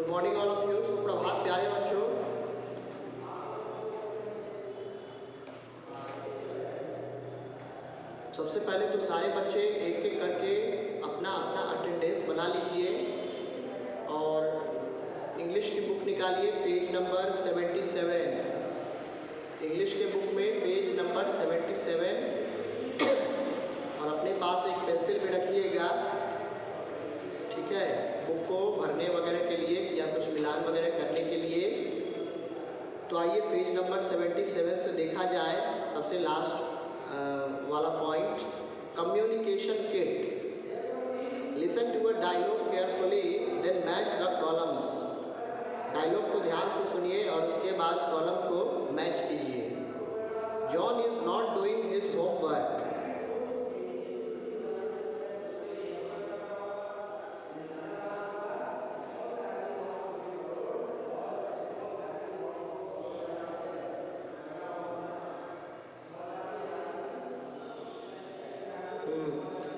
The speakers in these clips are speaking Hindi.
Good morning all of you. सुप्रभात प्यारे बच्चों। सबसे पहले तो सारे बच्चे एक एक करके अपना अपना अटेंडेंस बना लीजिए और इंग्लिश की बुक निकालिए, पेज नंबर 77। इंग्लिश के बुक में पेज नंबर 77 और अपने पास एक पेंसिल भी रखिएगा, ठीक है, बुक को भरने वगैरह के लिए या कुछ मिलान वगैरह करने के लिए। तो आइए पेज नंबर 77 से देखा जाए सबसे लास्ट वाला point, communication kit. Listen to a dialogue carefully then match the columns. Dialogue को ध्यान से सुनिए और उसके बाद कॉलम को मैच कीजिए। John is not doing his homework.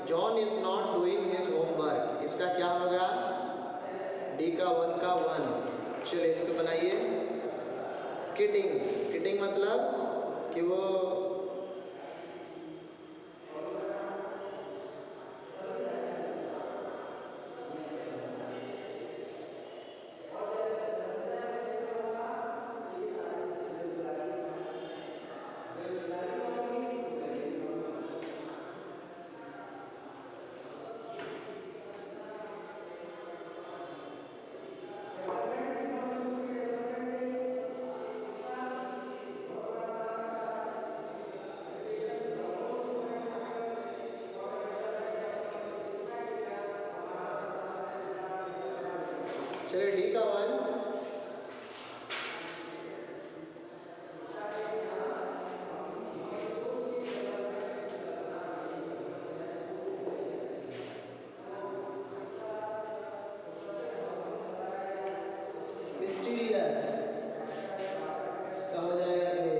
John is not doing his homework, इसका क्या होगा? डी का 1 का 1। चलिए इसको बनाइए। किडिंग, किडिंग मतलब कि वो चलिए डी का 1। मिस्टीरियस, इसका हो जाएगा ए।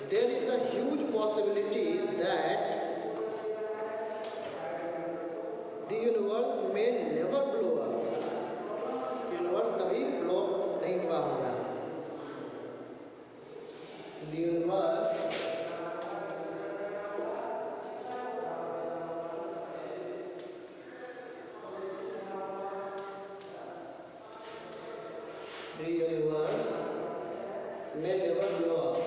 There is a huge possibility that the universe may never blow up. Universe कभी ब्लो नहीं हुआ होगा। The universe may never blow up.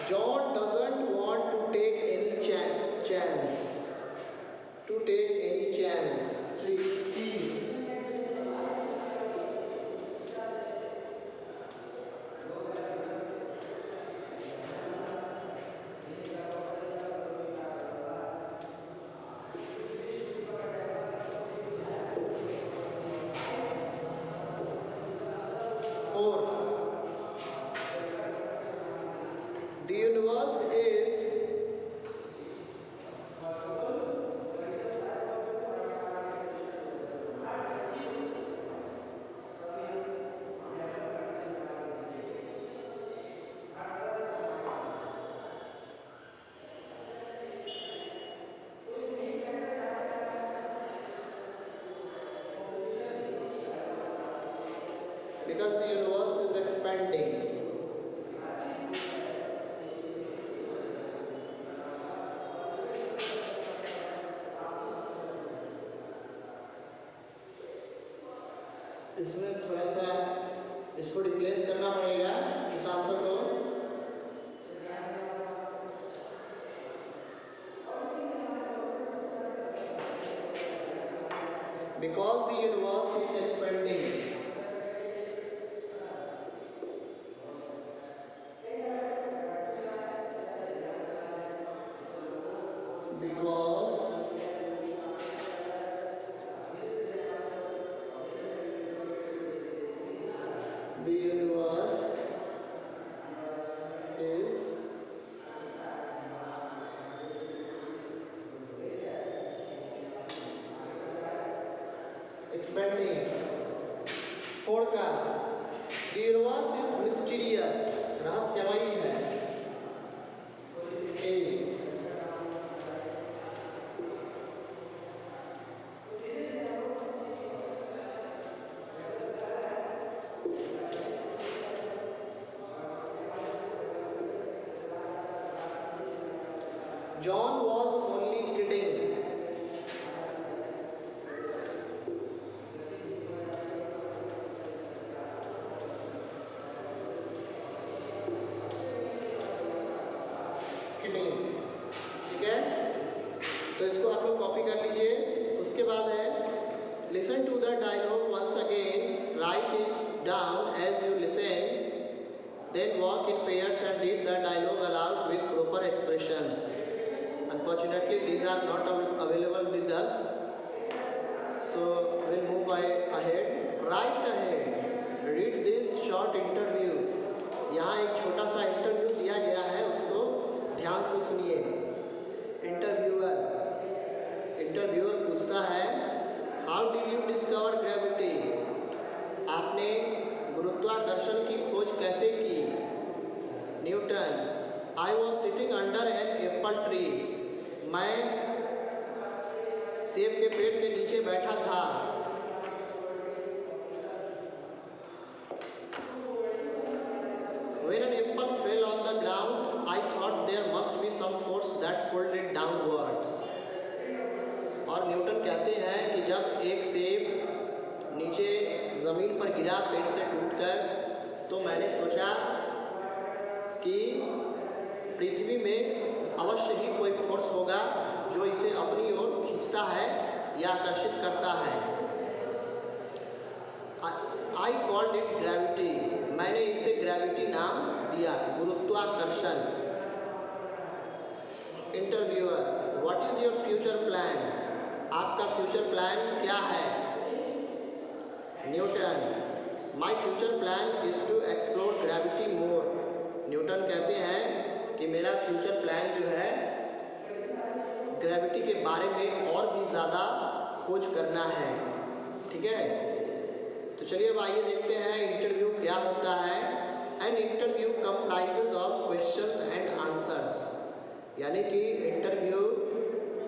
John doesn't want to take any chance. To take any chance. 3. The universe is because the universe is expanding. इसमें थोड़ा सा इसको रिप्लेस करना पड़ेगा इस आंसर को। Because the universe is expanding. Because expanding. 4 का द यूनिवर्स इज मिस्टीरियस, रहस्यमयी है। ए John was only kidding. Kidding. ठीक है, तो इसको आप लोग कॉपी कर लीजिए। उसके बाद है listen to the dialogue once again, write it down as you listen, then walk in pairs and read the dialogue aloud with proper expressions. Unfortunately, these are not available with us, so we'll move ahead. Right ahead, read this short interview. यहाँ एक छोटा सा इंटरव्यू दिया गया है, उसको ध्यान से सुनिए। इंटरव्यूअर पूछता है, how did you discover gravity? आपने गुरुत्वाकर्षण की खोज कैसे की? Newton, I was sitting under an apple tree. मैं सेब के पेड़ के नीचे बैठा था। When an apple fell on the ground, I thought there must be some force that pulled it downwards. और न्यूटन कहते हैं कि जब एक सेब नीचे ज़मीन पर गिरा पेड़ से टूटकर, तो मैंने सोचा कि पृथ्वी में अवश्य ही कोई फोर्स होगा जो इसे अपनी ओर खींचता है या आकर्षित करता है। I called it gravity. मैंने इसे ग्रेविटी नाम दिया, गुरुत्वाकर्षण। Interviewer, what is your future plan? आपका फ्यूचर प्लान क्या है? Newton, my future plan is to explore gravity more. Newton कहते हैं कि मेरा फ्यूचर प्लान जो है ग्रेविटी के बारे में और भी ज़्यादा खोज करना है। ठीक है, तो चलिए अब आइए देखते हैं इंटरव्यू क्या होता है। An interview comprises of questions and answers, यानी कि इंटरव्यू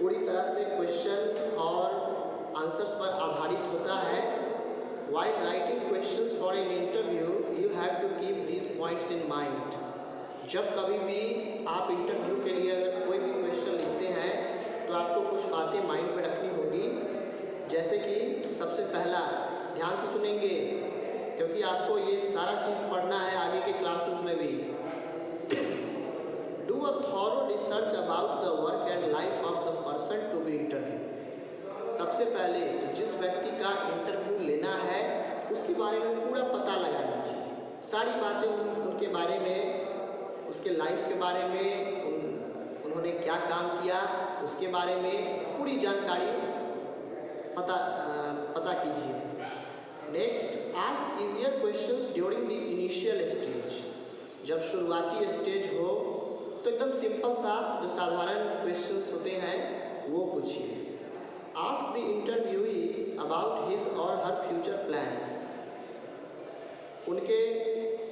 पूरी तरह से क्वेश्चन और आंसर्स पर आधारित होता है। While writing questions for an interview, you have to keep these points in mind. जब कभी भी आप इंटरव्यू के लिए अगर कोई भी क्वेश्चन लिखते हैं, तो आपको कुछ बातें माइंड में रखनी होगी। जैसे कि सबसे पहला, ध्यान से सुनेंगे क्योंकि आपको ये सारा चीज़ पढ़ना है आगे के क्लासेस में भी। Do a thorough research about the work and life of the person to be interviewed. सबसे पहले जिस व्यक्ति का इंटरव्यू लेना है उसके बारे में पूरा पता लगा लीजिए। सारी बातें उनके बारे में, उसके लाइफ के बारे में, उन्होंने क्या काम किया उसके बारे में पूरी जानकारी पता कीजिए। Next, ask easier questions during the initial stage. जब शुरुआती स्टेज हो तो एकदम सिंपल सा जो साधारण क्वेश्चंस होते हैं वो पूछिए। Ask the interviewee about his or her future plans. उनके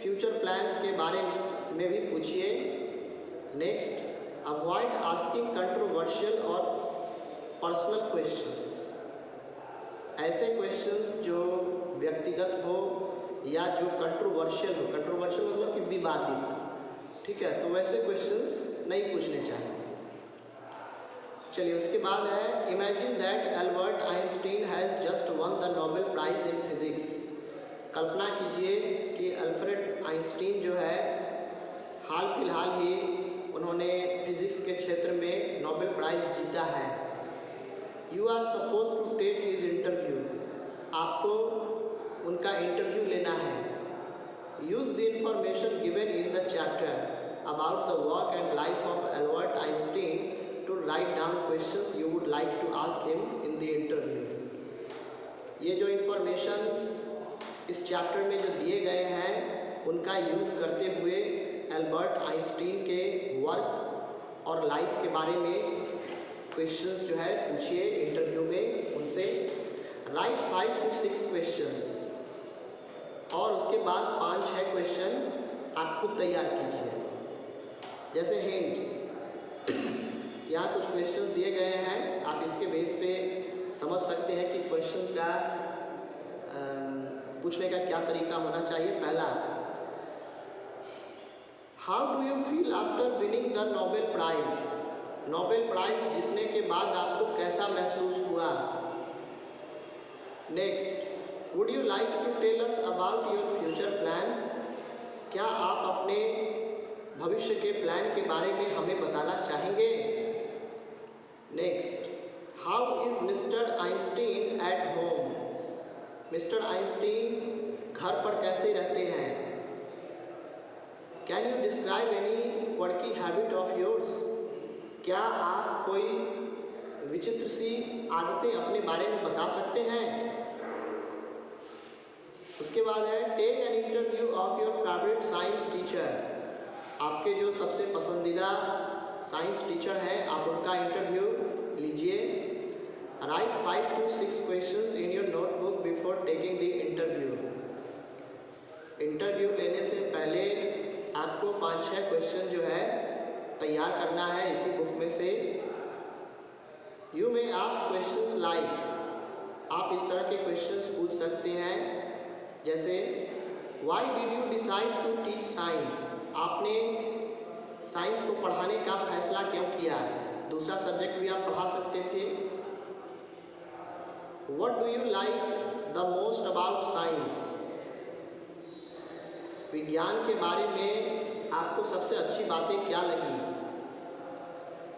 फ्यूचर प्लान्स के बारे में भी पूछिए। नेक्स्ट, अवॉइड आस्किंग कंट्रोवर्शियल और पर्सनल क्वेश्चंस। ऐसे क्वेश्चंस जो व्यक्तिगत हो या जो कंट्रोवर्शियल हो, कंट्रोवर्शियल मतलब कि विवादित, ठीक है, तो वैसे क्वेश्चंस नहीं पूछने चाहिए। चलिए उसके बाद है, imagine that Albert Einstein has just won the Nobel prize in physics. कल्पना कीजिए कि अल्फ्रेड आइंस्टीन जो है हाल फिलहाल ही उन्होंने फिज़िक्स के क्षेत्र में नोबेल प्राइज़ जीता है। You are suppose to take his interview. आपको उनका इंटरव्यू लेना है। Use the information given in the chapter about the work and life of Albert Einstein to write down questions you would like to ask him in the interview. ये जो इंफॉर्मेशंस इस चैप्टर में जो दिए गए हैं उनका यूज़ करते हुए एल्बर्ट आइंस्टीन के वर्क और लाइफ के बारे में क्वेश्चंस जो है पूछिए इंटरव्यू में उनसे। राइट 5 to 6 क्वेश्चंस और उसके बाद 5-6 क्वेश्चन आप खुद तैयार कीजिए। जैसे हिंट्स, यहाँ कुछ क्वेश्चंस दिए गए हैं, आप इसके बेस पे समझ सकते हैं कि क्वेश्चंस का पूछने का क्या तरीका होना चाहिए। पहला, how do you feel after winning the Nobel prize? Nobel prize जीतने के बाद आपको कैसा महसूस हुआ? Next, would you like to tell us about your future plans? क्या आप अपने भविष्य के प्लान के बारे में हमें बताना चाहेंगे? Next, how is mister Einstein at home? Mister Einstein घर पर कैसे रहते हैं? Can you describe any quirky habit of yours? क्या आप कोई विचित्र सी आदतें अपने बारे में बता सकते हैं? उसके बाद है, take an interview of your favourite science teacher. आपके जो सबसे पसंदीदा साइंस टीचर हैं, आप उनका इंटरव्यू लीजिए। Right 5 to 6 questions in your notebook before taking the interview. Interview लेने से पहले आपको 5-6 क्वेश्चन जो है तैयार करना है इसी बुक में से। You may ask questions like, आप इस तरह के क्वेश्चंस पूछ सकते हैं जैसे, why did you decide to teach science? आपने साइंस को पढ़ाने का फैसला क्यों किया? दूसरा सब्जेक्ट भी आप पढ़ा सकते थे। What do you like the most about science? विज्ञान के बारे में आपको सबसे अच्छी बातें क्या लगी?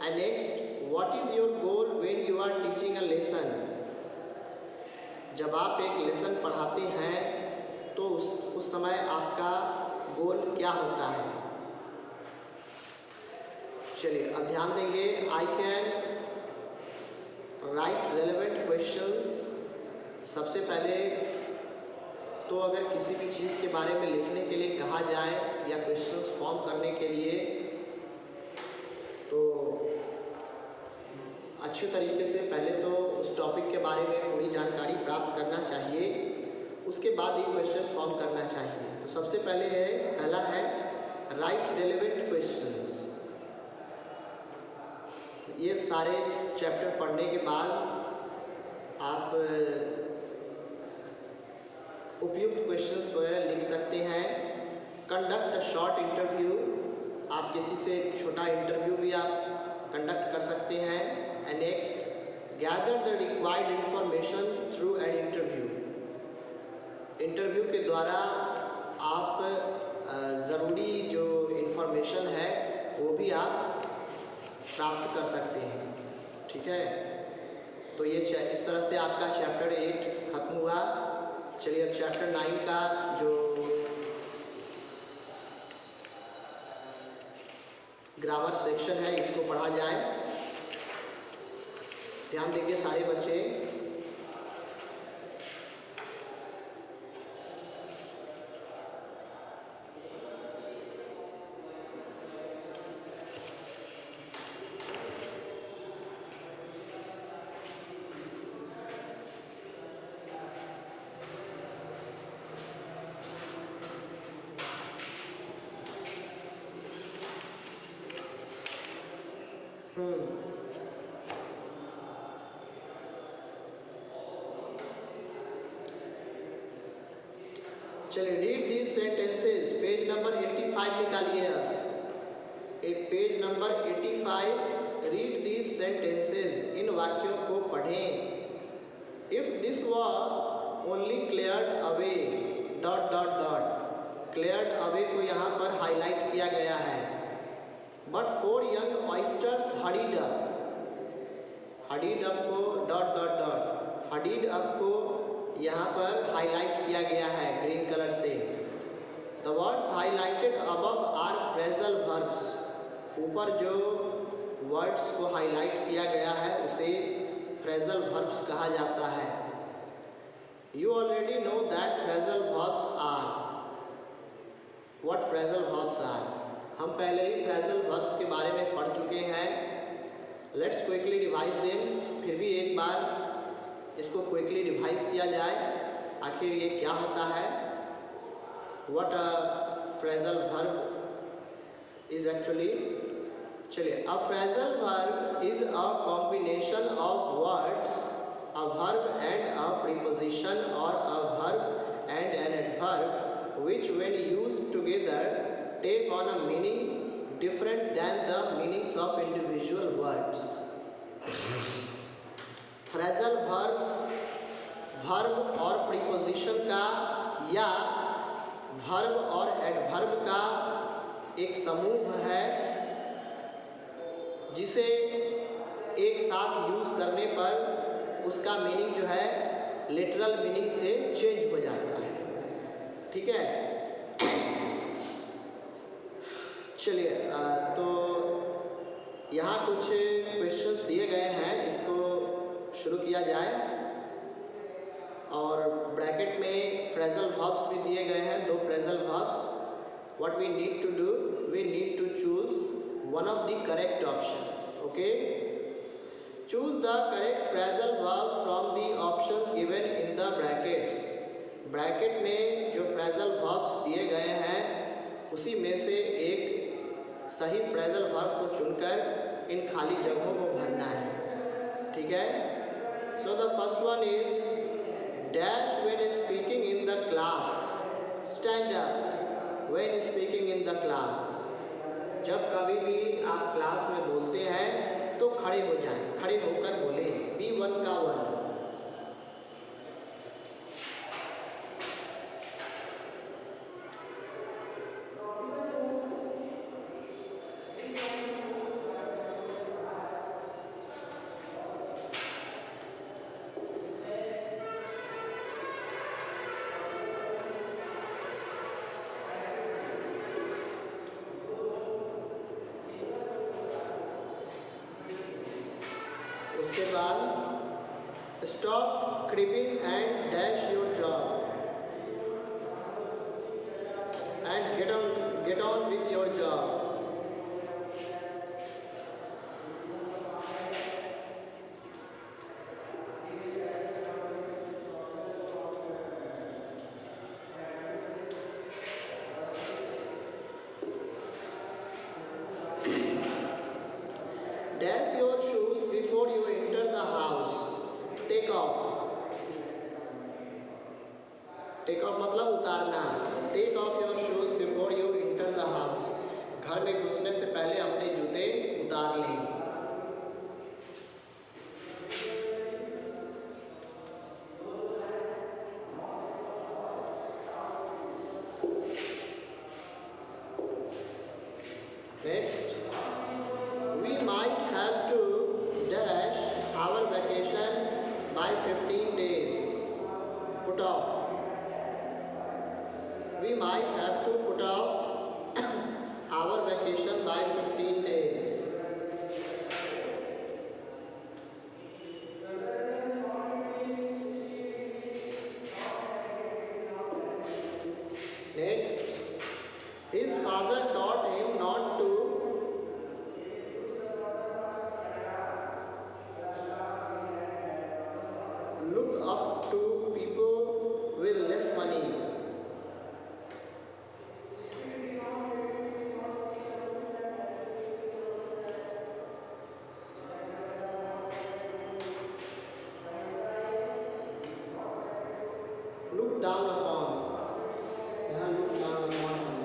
And next, what is your goal when you are teaching a lesson? जब आप एक लेसन पढ़ाते हैं तो उस समय आपका गोल क्या होता है? चलिए अब ध्यान देंगे। I can write relevant questions. सबसे पहले तो अगर किसी भी चीज़ के बारे में लिखने के लिए कहा जाए या क्वेश्चंस फॉर्म करने के लिए, तो अच्छे तरीके से पहले तो उस टॉपिक के बारे में पूरी जानकारी प्राप्त करना चाहिए, उसके बाद ये क्वेश्चन फॉर्म करना चाहिए। तो सबसे पहला है राइट रेलेवेंट क्वेश्चंस। ये सारे चैप्टर पढ़ने के बाद आप उपयुक्त क्वेश्चंस वगैरह लिख सकते हैं। कंडक्ट अ शॉर्ट इंटरव्यू, आप किसी से एक छोटा इंटरव्यू भी आप कंडक्ट कर सकते हैं। And next, gather the required information through an interview. Interview के द्वारा आप ज़रूरी जो इंफॉर्मेशन है वो भी आप प्राप्त कर सकते हैं। ठीक है, तो ये इस तरह से आपका चैप्टर 8 खत्म हुआ। चलिए अब चैप्टर 9 का जो ग्रामर सेक्शन है इसको पढ़ा जाए। ध्यान देंगे सारे बच्चे। चलिए read these sentences. Page number 85 निकालिए। एक page number 85, read these sentences. इन वाक्यों को पढ़ें। If this war only cleared away dot dot dot. Cleared away को यहाँ पर हाईलाइट किया गया है। But 4 young oysters hurried up. Hurried up को dot dot dot, hurried up को यहाँ पर हाईलाइट किया गया है ग्रीन कलर से। The words highlighted above are phrasal verbs. ऊपर जो वर्ड्स को हाईलाइट किया गया है उसे फ्रेजल वर्ब्स कहा जाता है। You already know that phrasal verbs are. What phrasal verbs are? हम पहले ही फ्रेजल वर्ब्स के बारे में पढ़ चुके हैं। Let's quickly revise them. फिर भी एक बार इसको क्विकली रिवाइज किया जाए, आखिर ये क्या होता है, what a phrasal verb is actually. चलिए, a phrasal verb is a combination of words, a verb and a preposition और a verb and an adverb which when used together take on a meaning different than the meanings of individual words. Phrasal verbs verb और प्रीपोजिशन का या वर्ब और एडवर्ब का एक समूह है जिसे एक साथ यूज करने पर उसका मीनिंग जो है लिटरल मीनिंग से चेंज हो जाता है। ठीक है, चलिए, तो यहाँ कुछ क्वेश्चंस दिए गए हैं, इसको शुरू किया जाए। और ब्रैकेट में फ्रेजल वर्ब्स भी दिए गए हैं, 2 phrasal verbs. What we need to do, we need to choose one of the correct option. Okay, choose the correct phrasal verb from the options given in the brackets. Bracket में जो फ्रेजल वर्ब्स दिए गए हैं उसी में से एक सही फ्रेजल वर्ब को चुनकर इन खाली जगहों को भरना है। ठीक है, so the first one is dash when speaking in the class, stand up when speaking in the class. जब कभी भी आप क्लास में बोलते हैं तो खड़े हो जाएं, खड़े होकर बोलें। B1 का 1। उसके बाद stop creeping and dash your job and get on with your job. Dash your shoes before you enter the house. Take off. Take off मतलब उतारना। Take off your shoes before you enter the house. घर में घुसने से पहले अपने जूते उतार लें। Next, we might have to dash our vacation by 15 days. Put off. We might have to put off our vacation by 15 days. Next, his father taught him not to look up to people with less money. Look down upon. यहाँ look down upon है।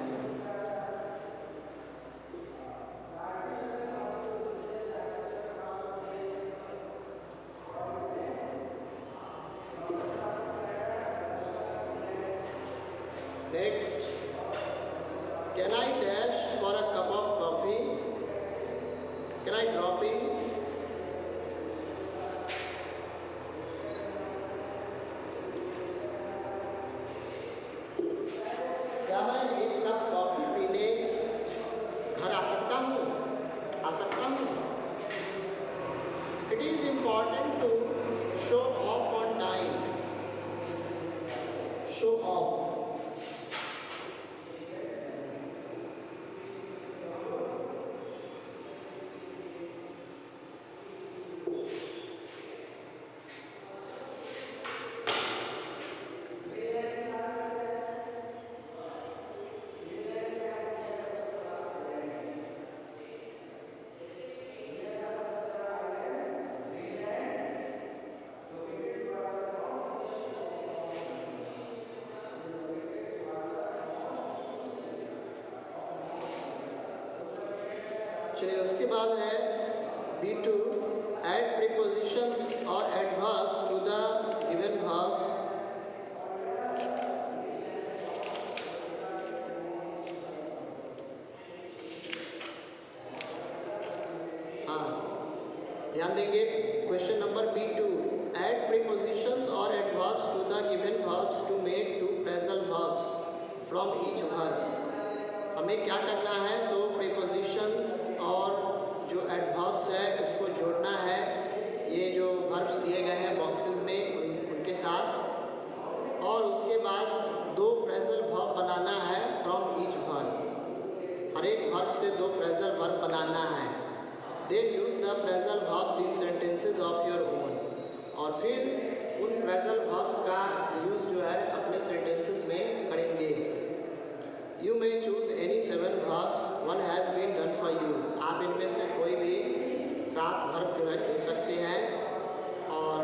Next, can I dash for a cup of coffee? Can I drop in? क्या मैं एक कप कॉफी पीने घर आ सकता हूँ? आ सकता हूँ। It is important to show off on time. Show off. चलिए उसके बाद है B2, add prepositions or adverbs to the given verbs। हाँ, ध्यान देंगे। Question number B2, add prepositions or adverbs to the given verbs to make two phrasal verbs from each verb। हमें क्या करना है, दो प्रीपोजिशंस और जो एडवर्ब्स है उसको जोड़ना है ये जो वर्ब्स दिए गए हैं बॉक्सेस में उनके साथ, और उसके बाद दो फ्रेजल वर्ब बनाना है फ्रॉम ईच वर्ब। हर एक वर्ब से दो फ्रेजल वर्ब बनाना है। Then use the phrasal verbs in sentences of your own, और फिर उन फ्रेजल वर्ब्स का यूज जो है अपने सेंटेंसेस में करेंगे। You may choose any 7 verbs, one has been done for you। आप इनमें से कोई भी 7 वर्ब जो है चुन सकते हैं और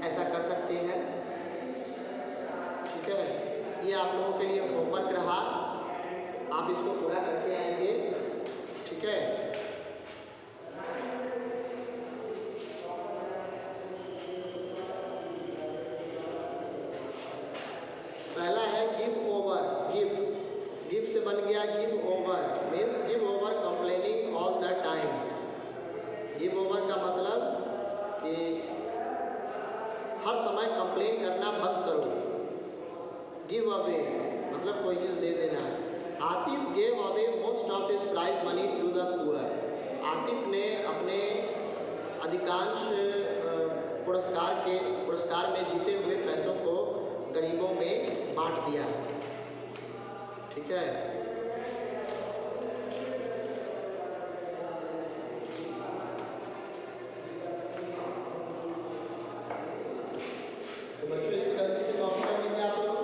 ऐसा कर सकते हैं। ठीक है, ये आप लोगों के लिए होमवर्क रहा, आप इसको पूरा करके आएंगे। ठीक है, पहला है गिव ओवर। गिव से बन गया give over, means give over complaining all the time. Give over का मतलब कि हर समय कंप्लेन करना बंद करो। गिव अवे मतलब कोई चीज़ दे देना। Atif gave away most of his prize money to the poor. Atif ने अपने अधिकांश पुरस्कार में जीते हुए पैसों को गरीबों में बांट दिया। ठीक है, तो बच्चों इसको जल्दी से कॉपी कर लेंगे आप लोग।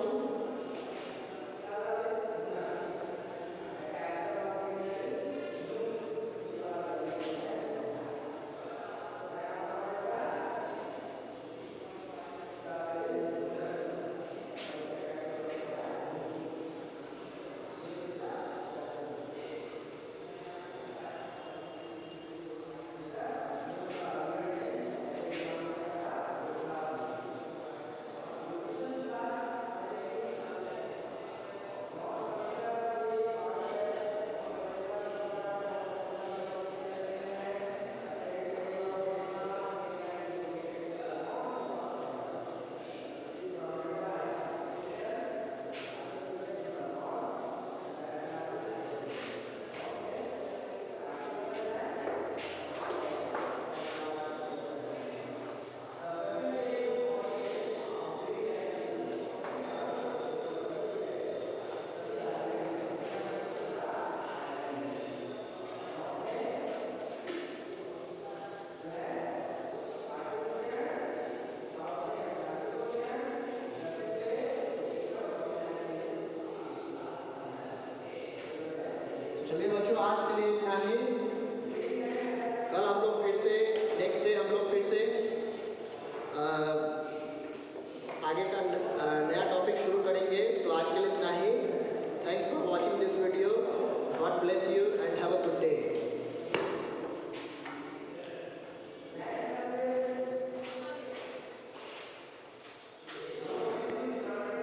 चलिए बच्चों, आज के लिए इतना ही।